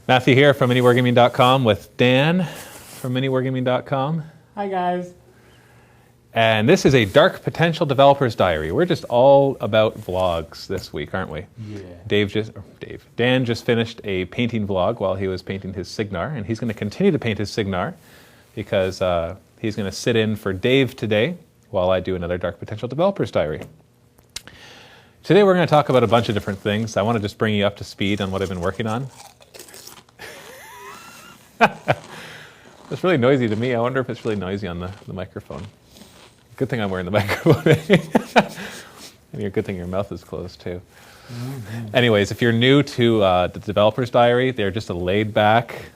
Matthew here from MiniWargaming.com with Dan from MiniWargaming.com. Hi guys. And this is a Dark Potential Developer's Diary. We're just all about vlogs this week, aren't we? Yeah. Dan just finished a painting vlog while he was painting his Signar, and he's going to continue to paint his Signar because he's going to sit in for Dave today while I do another Dark Potential Developer's Diary. Today we're going to talk about a bunch of different things. I want to just bring you up to speed on what I've been working on. It's really noisy to me. I wonder if it's really noisy on the microphone. Good thing I'm wearing the microphone. And good thing your mouth is closed too. Mm-hmm. Anyways, if you're new to the Developer's Diary, they're just a laid-back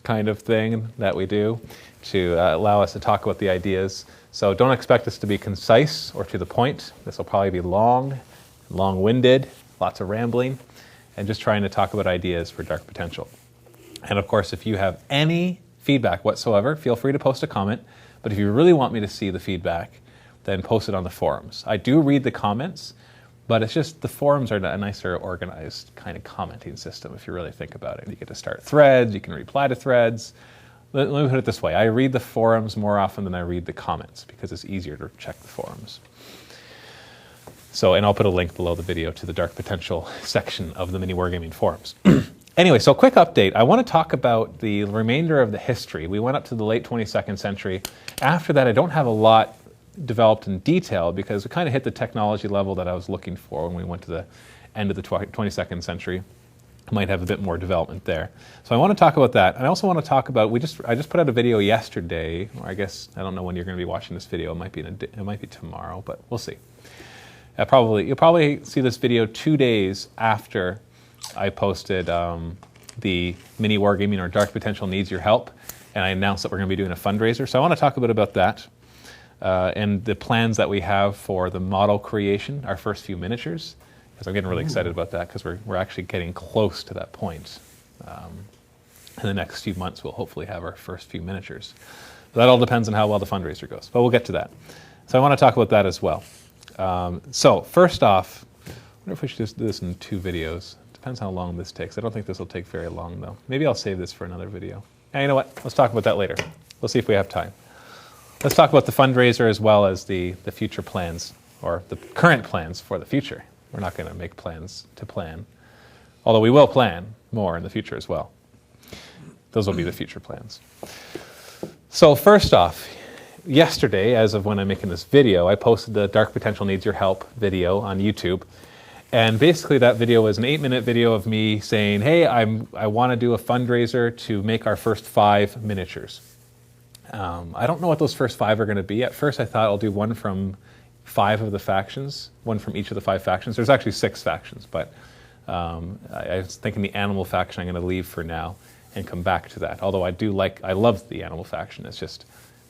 kind of thing that we do to allow us to talk about the ideas. So don't expect this to be concise or to the point. This will probably be long-winded, lots of rambling, and just trying to talk about ideas for Dark Potential. And of course, if you have any feedback whatsoever, feel free to post a comment. But if you really want me to see the feedback, then post it on the forums. I do read the comments, but it's just the forums are a nicer organized kind of commenting system if you really think about it. You get to start threads, you can reply to threads. Let me put it this way. I read the forums more often than I read the comments because it's easier to check the forums. So, and I'll put a link below the video to the Dark Potential section of the Mini Wargaming forums. Anyway, so quick update. I want to talk about the remainder of the history. We went up to the late 22nd century. After that, I don't have a lot developed in detail because we kind of hit the technology level that I was looking for when we went to the end of the 22nd century. I might have a bit more development there. So I want to talk about that. And I also want to talk about, I just put out a video yesterday, or I guess, I don't know when you're going to be watching this video. It might be tomorrow, but we'll see. You'll probably see this video 2 days after I posted the Mini Wargaming or Dark Potential Needs Your Help, and I announced that we're going to be doing a fundraiser. So I want to talk a bit about that and the plans that we have for the model creation, our first few miniatures, because I'm getting really excited about that because we're actually getting close to that point. In the next few months, we'll hopefully have our first few miniatures. But that all depends on how well the fundraiser goes, but we'll get to that. So I want to talk about that as well. So first off, I wonder if we should just do this in 2 videos. Depends how long this takes. I don't think this will take very long, though. Maybe I'll save this for another video. And you know what? Let's talk about that later. We'll see if we have time. Let's talk about the fundraiser as well as the future plans, or the current plans for the future. We're not going to make plans to plan, although we will plan more in the future as well. Those will be the future plans. So first off, yesterday, as of when I'm making this video, I posted the Dark Potential Needs Your Help video on YouTube. And basically that video was an 8-minute video of me saying, hey, I want to do a fundraiser to make our first 5 miniatures. I don't know what those first 5 are going to be. At first I thought I'll do one from 5 of the factions, one from each of the 5 factions. There's actually 6 factions, but I was thinking the animal faction I'm going to leave for now and come back to that. Although I love the animal faction. It's just,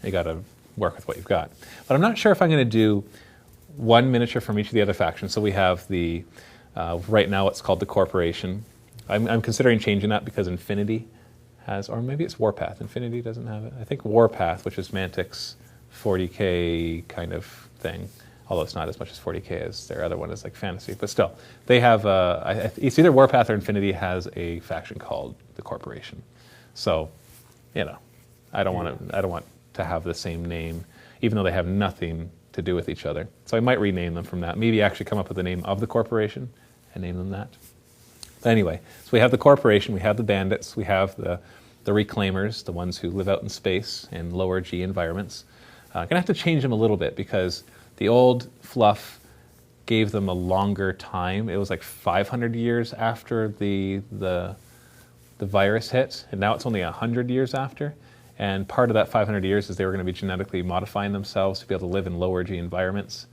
you got to work with what you've got. But I'm not sure if I'm going to do one miniature from each of the other factions. So we have the, right now it's called the Corporation. I'm considering changing that because Infinity has, or maybe it's Warpath. Infinity doesn't have it. I think Warpath, which is Mantic's 40K kind of thing, although it's not as much as 40K as their other one is like Fantasy, but still, they have, it's either Warpath or Infinity has a faction called the Corporation. So, you know, I don't want to have the same name, even though they have nothing to do with each other. So I might rename them from that. Maybe actually come up with the name of the Corporation and name them that. But anyway, so we have the Corporation, we have the Bandits, we have the Reclaimers, the ones who live out in space in lower G environments. I'm gonna have to change them a little bit because the old fluff gave them a longer time. It was like 500 years after the virus hit, and now it's only 100 years after. And part of that 500 years is they were going to be genetically modifying themselves to be able to live in lower G environments.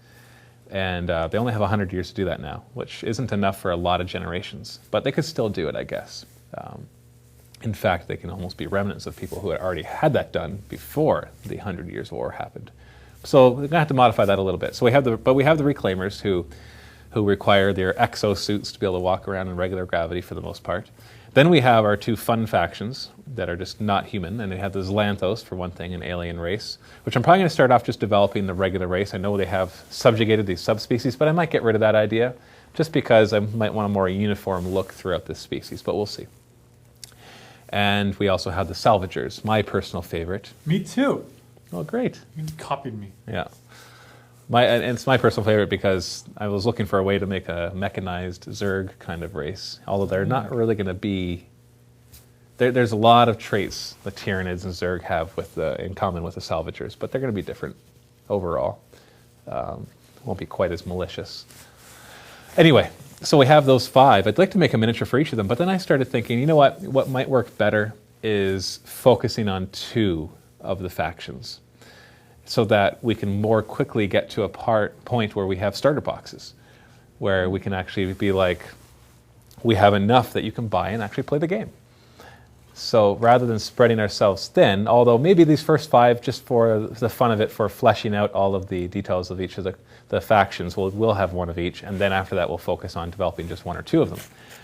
And they only have 100 years to do that now, which isn't enough for a lot of generations. But they could still do it, I guess. In fact, they can almost be remnants of people who had already had that done before the 100 Years' War happened. So we're going to have to modify that a little bit. So we have the Reclaimers who require their exosuits to be able to walk around in regular gravity for the most part. Then we have our 2 fun factions that are just not human, and they have the Xlanthos, for one thing, an alien race, which I'm probably going to start off just developing the regular race. I know they have subjugated these subspecies, but I might get rid of that idea, just because I might want a more uniform look throughout this species, but we'll see. And we also have the Salvagers, my personal favorite. Me too. Oh, great. You copied me. Yeah. And it's my personal favorite because I was looking for a way to make a mechanized Zerg kind of race, although they're not really going to be... There's a lot of traits the Tyranids and Zerg have in common with the Salvagers, but they're going to be different overall. Won't be quite as malicious. Anyway, so we have those 5. I'd like to make a miniature for each of them, but then I started thinking, you know what? What might work better is focusing on 2 of the factions so that we can more quickly get to a point where we have starter boxes, where we can actually be like, we have enough that you can buy and actually play the game. So rather than spreading ourselves thin, although maybe these first 5, just for the fun of it, for fleshing out all of the details of each of the factions, we'll have 1 of each, and then after that we'll focus on developing just 1 or 2 of them.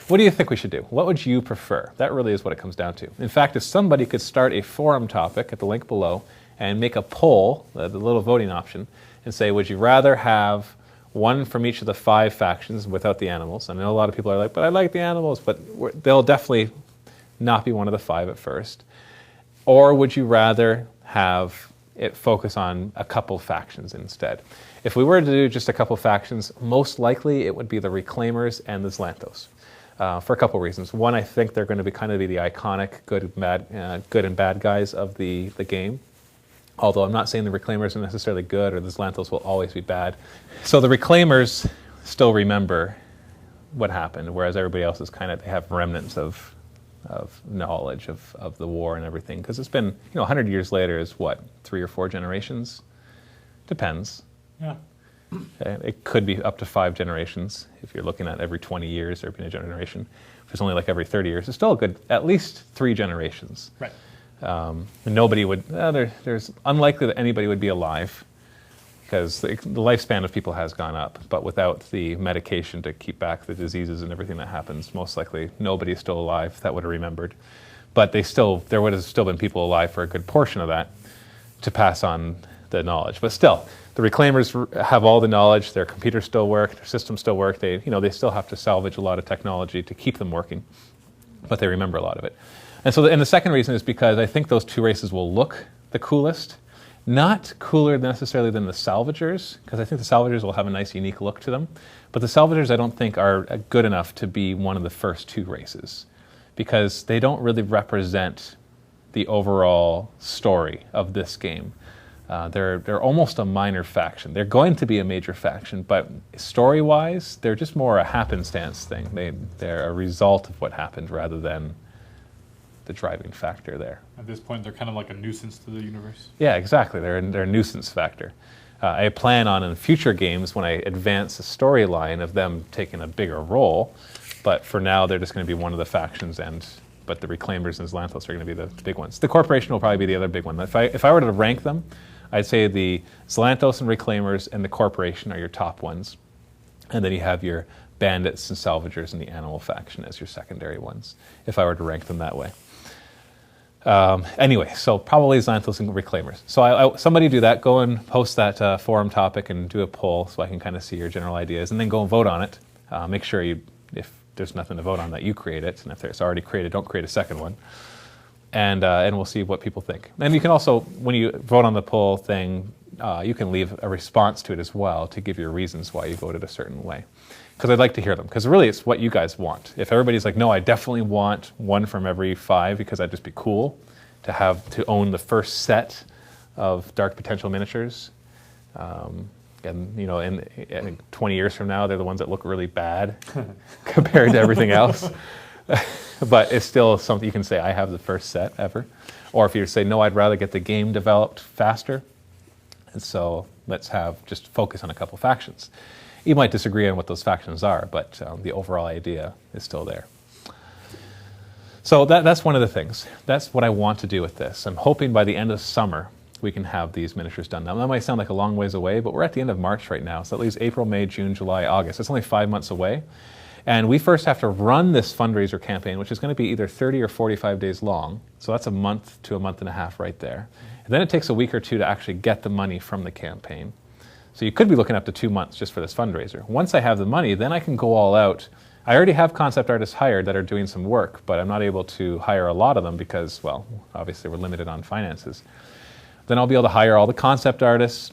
What do you think we should do? What would you prefer? That really is what it comes down to. In fact, if somebody could start a forum topic at the link below and make a poll, the little voting option, and say, would you rather have 1 from each of the 5 factions without the animals? I know a lot of people are like, but I like the animals, but they'll definitely not be one of the 5 at first. Or would you rather have it focus on a couple factions instead? If we were to do just a couple factions, most likely it would be the Reclaimers and the Zlanthos. For a couple reasons. One, I think they're going to be kind of the iconic good and bad guys of the game. Although I'm not saying the Reclaimers are necessarily good or the Zlanthos will always be bad. So the Reclaimers still remember what happened, whereas everybody else is they have remnants of knowledge of the war and everything, because it's been 100 years later is what, 3 or 4 generations? Depends. Yeah. It could be up to 5 generations if you're looking at every 20 years there being a generation. If it's only like every 30 years, it's still a good at least 3 generations. Right. Nobody would. There's unlikely that anybody would be alive, because the lifespan of people has gone up, but without the medication to keep back the diseases and everything that happens, most likely nobody is still alive that would have remembered. But there would have still been people alive for a good portion of that to pass on the knowledge. But still, the Reclaimers have all the knowledge, their computers still work, their systems still work, they still have to salvage a lot of technology to keep them working, but they remember a lot of it. And so the second reason is because I think those 2 races will look the coolest. Not cooler necessarily than the Salvagers, because I think the Salvagers will have a nice, unique look to them. But the Salvagers, I don't think, are good enough to be one of the first 2 races, because they don't really represent the overall story of this game. They're almost a minor faction. They're going to be a major faction, but story-wise, they're just more a happenstance thing. They're a result of what happened rather than the driving factor there. At this point, they're kind of like a nuisance to the universe. Yeah, exactly. They're a nuisance factor. I plan on in future games, when I advance the storyline, of them taking a bigger role, but for now they're just going to be one of the factions, but the Reclaimers and Zlanthos are going to be the big ones. The Corporation will probably be the other big one. If I were to rank them, I'd say the Zlanthos and Reclaimers and the Corporation are your top ones, and then you have your Bandits and Salvagers and the Animal faction as your secondary ones, if I were to rank them that way. Anyway, so probably Zlanthos and Reclaimers. So somebody do that. Go and post that forum topic and do a poll so I can kind of see your general ideas, and then go and vote on it. Make sure if there's nothing to vote on, that you create it, and if it's already created, don't create a second one. And we'll see what people think. And you can also, when you vote on the poll thing, you can leave a response to it as well to give your reasons why you voted a certain way. Because I'd like to hear them. Because really, it's what you guys want. If everybody's like, no, I definitely want 1 from every 5, because that'd just be cool to own the first set of Dark Potential miniatures. And in 20 years from now, they're the ones that look really bad compared to everything else. But it's still something you can say, I have the first set ever. Or if you say, no, I'd rather get the game developed faster, and so let's just focus on a couple factions. You might disagree on what those factions are, but the overall idea is still there. So that's one of the things. That's what I want to do with this. I'm hoping by the end of summer we can have these miniatures done. Now, that might sound like a long ways away, but we're at the end of March right now, so that leaves April, May, June, July, August. It's only 5 months away. And we first have to run this fundraiser campaign, which is going to be either 30 or 45 days long. So that's a month to a month and a half right there. And then it takes a week or 2 to actually get the money from the campaign. So you could be looking up to 2 months just for this fundraiser. Once I have the money, then I can go all out I already have concept artists hired that are doing some work, but I'm not able to hire a lot of them because, well, obviously we're limited on finances. Then I'll be able to hire all the concept artists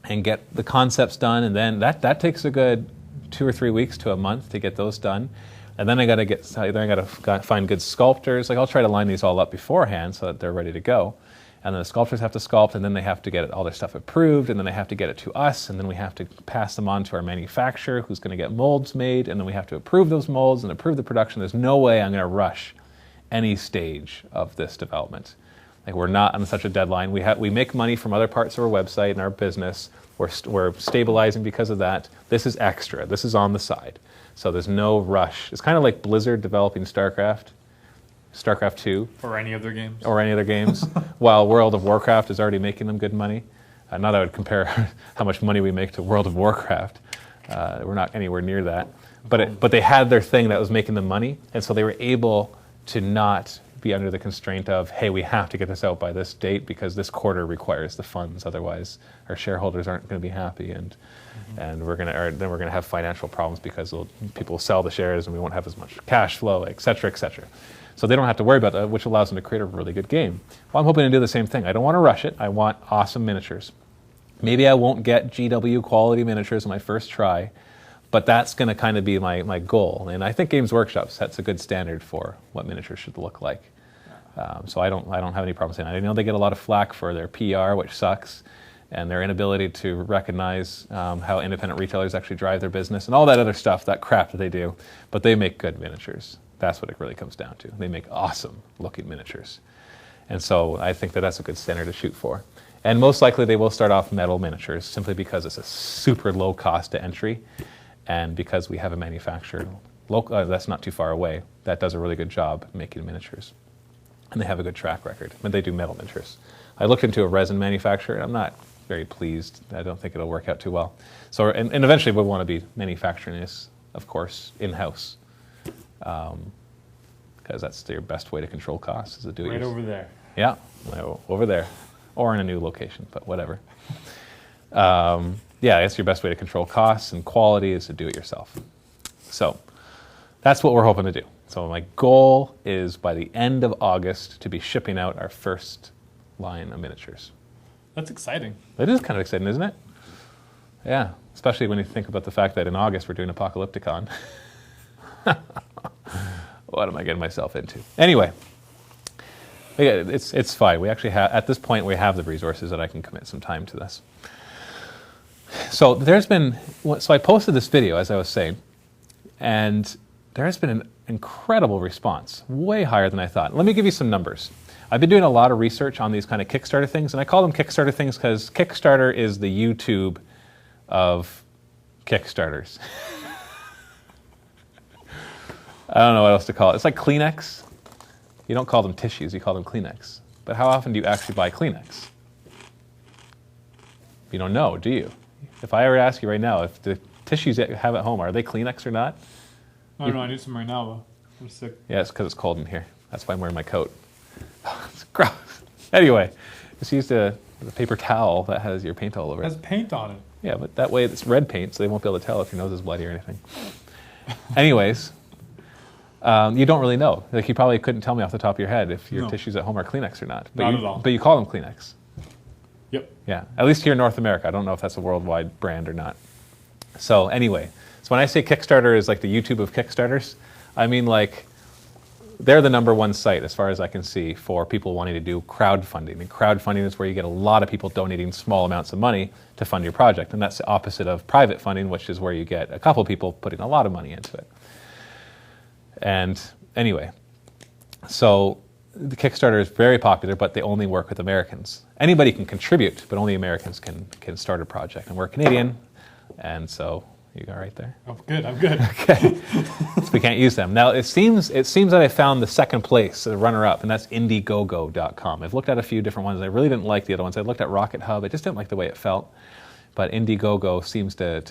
and get the concepts done, and then that takes a good 2 or 3 weeks to a month to get those done. And then I got to find good sculptors. Like I'll try to line these all up beforehand so that they're ready to go. And then the sculptors have to sculpt, and then they have to get all their stuff approved, and then they have to get it to us, and then we have to pass them on to our manufacturer who's going to get molds made, and then we have to approve those molds and approve the production. There's no way I'm going to rush any stage of this development. Like we're not on such a deadline. We make money from other parts of our website and our business. We're stabilizing because of that. This is extra. This is on the side. So there's no rush. It's kind of like Blizzard developing StarCraft 2. Or any other games. While World of Warcraft is already making them good money. Not that I would compare how much money we make to World of Warcraft. We're not anywhere near that. But they had their thing that was making them money, and so they were able to not be under the constraint of, hey, we have to get this out by this date because this quarter requires the funds. Otherwise, our shareholders aren't going to be happy, and then we're going to have financial problems because people will sell the shares and we won't have as much cash flow, et cetera, et cetera. So they don't have to worry about that, which allows them to create a really good game. Well, I'm hoping to do the same thing. I don't want to rush it. I want awesome miniatures. Maybe I won't get GW quality miniatures on my first try, but that's going to kind of be my goal. And I think Games Workshop sets a good standard for what miniatures should look like. So I don't have any problem saying that. I know they get a lot of flack for their PR, which sucks, and their inability to recognize how independent retailers actually drive their business and all that other stuff, that crap that they do. But they make good miniatures. That's what it really comes down to. They make awesome looking miniatures. And so I think that's a good standard to shoot for. And most likely they will start off metal miniatures simply because it's a super low cost to entry, and because we have a manufacturer that's not too far away that does a really good job making miniatures. And they have a good track record, but they do metal miniatures. I looked into a resin manufacturer, and I'm not very pleased. I don't think it'll work out too well. So, and eventually we'll want to be manufacturing this, of course, in-house. Because that's your best way to control costs, is to do it right over there. Yeah, over there. Or in a new location, but whatever. Yeah, that's your best way to control costs and quality, is to do it yourself. So that's what we're hoping to do. So my goal is by the end of August to be shipping out our first line of miniatures. That's exciting. It is kind of exciting, isn't it? Yeah, especially when you think about the fact that in August we're doing Apocalypticon. What am I getting myself into? Anyway, it's fine. We actually have, at this point, we have the resources that I can commit some time to this. So I posted this video, as I was saying, and there has been an incredible response, way higher than I thought. Let me give you some numbers. I've been doing a lot of research on these kind of Kickstarter things, and I call them Kickstarter things because Kickstarter is the YouTube of Kickstarters. I don't know what else to call it. It's like Kleenex. You don't call them tissues, you call them Kleenex. But how often do you actually buy Kleenex? You don't know, do you? If I ever ask you right now, if the tissues that you have at home, are they Kleenex or not? I know, I need some right now, though. I'm sick. Yeah, it's because it's cold in here. That's why I'm wearing my coat. It's gross. Anyway, just use the paper towel that has your paint all over It it. has paint on it. Yeah, but that way it's red paint, so they won't be able to tell if your nose is bloody or anything. Anyways, you don't really know. Like, you probably couldn't tell me off the top of your head if your tissues at home are Kleenex or not. But Not at all. But you call them Kleenex. Yep. Yeah, at least here in North America. I don't know if that's a worldwide brand or not. So anyway, so when I say Kickstarter is like the YouTube of Kickstarters, I mean like they're the number one site, as far as I can see, for people wanting to do crowdfunding. And crowdfunding is where you get a lot of people donating small amounts of money to fund your project. And that's the opposite of private funding, which is where you get a couple people putting a lot of money into it. And anyway, so the Kickstarter is very popular, but they only work with Americans. Anybody can contribute, but only Americans can start a project. And we're Canadian, and so you go right there. Oh, good. I'm good. Okay, so we can't use them. Now, it seems that I found the second place, the runner-up, and that's Indiegogo.com. I've looked at a few different ones. I really didn't like the other ones. I looked at Rocket Hub. I just didn't like the way it felt. But Indiegogo seems to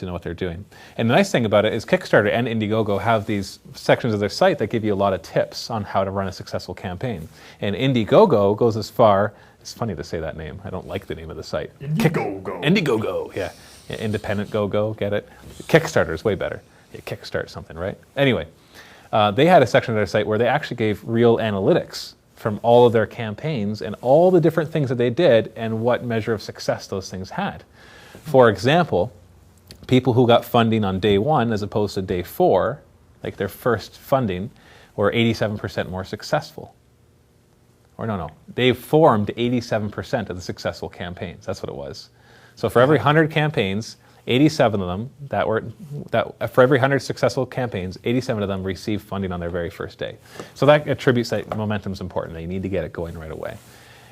know what they're doing. And the nice thing about it is Kickstarter and Indiegogo have these sections of their site that give you a lot of tips on how to run a successful campaign. And Indiegogo goes as far, it's funny to say that name. I don't like the name of the site. Indiegogo. Indiegogo, yeah. Independent Go-Go, get it? Kickstarter is way better. you kickstart something, right? Anyway, they had a section of their site where they actually gave real analytics from all of their campaigns and all the different things that they did and what measure of success those things had. For example, people who got funding on day 1 as opposed to day 4, like their first funding, were 87% more successful. Or no, they formed 87% of the successful campaigns. That's what it was. So for every 100 campaigns, 87 of them for every 100 successful campaigns, 87 of them received funding on their very first day. So that attributes that momentum is important, that you need to get it going right away.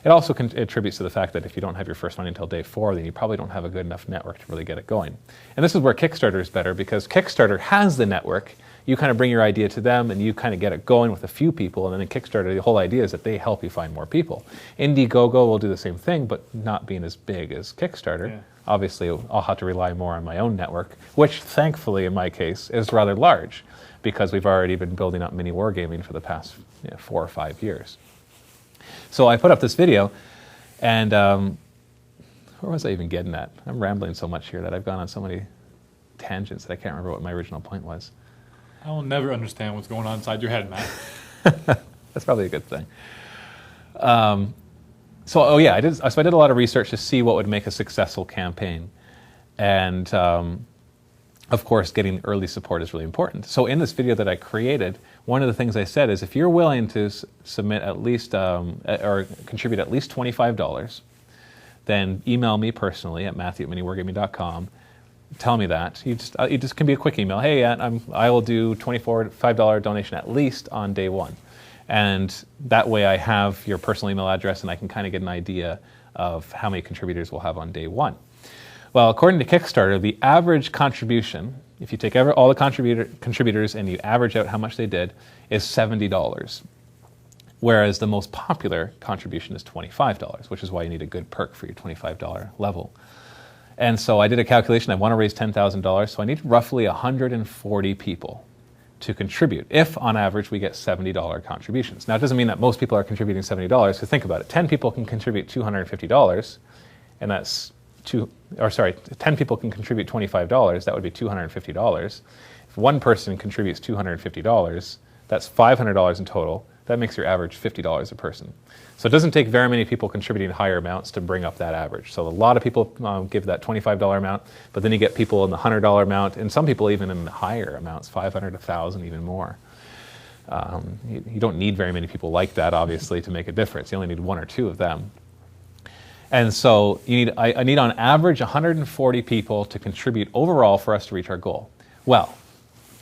It also attributes to the fact that if you don't have your first funding until day 4, then you probably don't have a good enough network to really get it going. And this is where Kickstarter is better, because Kickstarter has the network. You kind of bring your idea to them and you kind of get it going with a few people, and then in Kickstarter, the whole idea is that they help you find more people. Indiegogo will do the same thing, but not being as big as Kickstarter. Yeah. Obviously, I'll have to rely more on my own network, which thankfully in my case is rather large, because we've already been building up mini wargaming for the past 4 or 5 years. So I put up this video, and where was I even getting at? I'm rambling so much here that I've gone on so many tangents that I can't remember what my original point was. I will never understand what's going on inside your head, Matt. That's probably a good thing. So I did a lot of research to see what would make a successful campaign. And of course, getting early support is really important. So in this video that I created, one of the things I said is if you're willing to submit at least, or contribute at least $25, then email me personally at matthew@miniwargaming.com. Tell me that. It just can be a quick email. Hey, I will do $25 donation at least on day 1. And that way I have your personal email address and I can kind of get an idea of how many contributors we'll have on day 1. Well, according to Kickstarter, the average contribution, if you take all the contributors and you average out how much they did, is $70. Whereas the most popular contribution is $25, which is why you need a good perk for your $25 level. And so I did a calculation. I want to raise $10,000, so I need roughly 140 people to contribute, if on average we get $70 contributions. Now it doesn't mean that most people are contributing $70, because think about it, 10 people can contribute $250, and that's 10 people can contribute $25, that would be $250. If one person contributes $250, that's $500 in total. That makes your average $50 a person. So it doesn't take very many people contributing higher amounts to bring up that average. So a lot of people give that $25 amount, but then you get people in the $100 amount, and some people even in the higher amounts, 500, 1,000, even more. You don't need very many people like that, obviously, to make a difference. You only need 1 or 2 of them. And so I need on average 140 people to contribute overall for us to reach our goal. Well,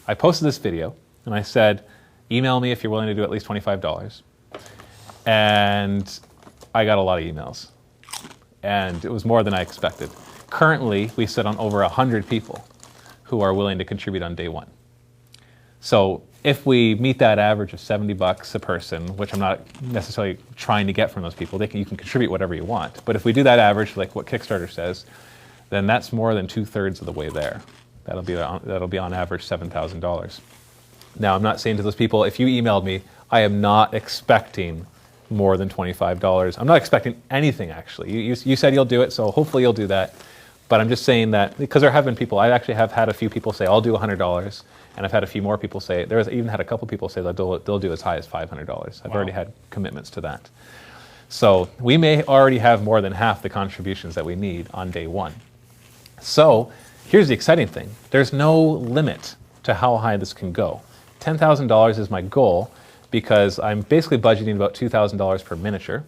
I posted this video, and I said, email me if you're willing to do at least $25. And I got a lot of emails. And it was more than I expected. Currently, we sit on over 100 people who are willing to contribute on day 1. So if we meet that average of $70 a person, which I'm not necessarily trying to get from those people, you can contribute whatever you want. But if we do that average, like what Kickstarter says, then that's more than 2/3 of the way there. That'll be on average $7,000. Now, I'm not saying to those people, if you emailed me, I am not expecting more than $25. I'm not expecting anything, actually. You said you'll do it, so hopefully you'll do that. But I'm just saying that, because there have been people, I actually have had a few people say, I'll do $100, and I've had a few more people say, even had a couple people say that they'll do as high as $500. I've already had commitments to that. So we may already have more than half the contributions that we need on day 1. So here's the exciting thing. There's no limit to how high this can go. $10,000 is my goal, because I'm basically budgeting about $2,000 per miniature,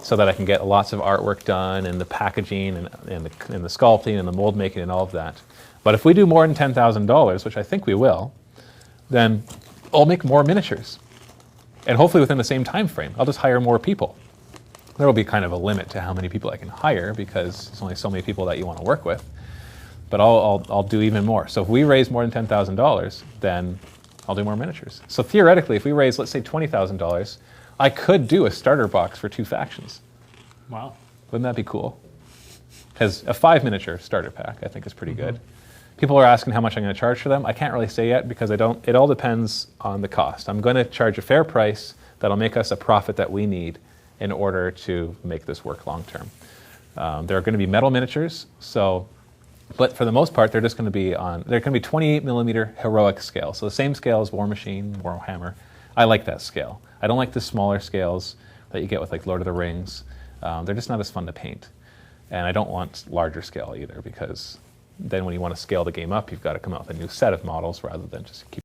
so that I can get lots of artwork done, and the packaging, and the sculpting, and the mold making, and all of that. But if we do more than $10,000, which I think we will, then I'll make more miniatures. And hopefully within the same time frame. I'll just hire more people. There will be kind of a limit to how many people I can hire, because there's only so many people that you want to work with. But I'll do even more. So if we raise more than $10,000, then I'll do more miniatures. So theoretically, if we raise, let's say, $20,000, I could do a starter box for 2 factions. Wow. Wouldn't that be cool? Because a 5 miniature starter pack, I think, is pretty good. People are asking how much I'm going to charge for them. I can't really say yet, because it all depends on the cost. I'm going to charge a fair price that'll make us a profit that we need in order to make this work long term. There are going to be metal miniatures, so But for the most part, they're just going to be on. They're going to be 28 millimeter heroic scale. So the same scale as War Machine, Warhammer. I like that scale. I don't like the smaller scales that you get with like Lord of the Rings. They're just not as fun to paint. And I don't want larger scale either, because then when you want to scale the game up, you've got to come out with a new set of models rather than just keep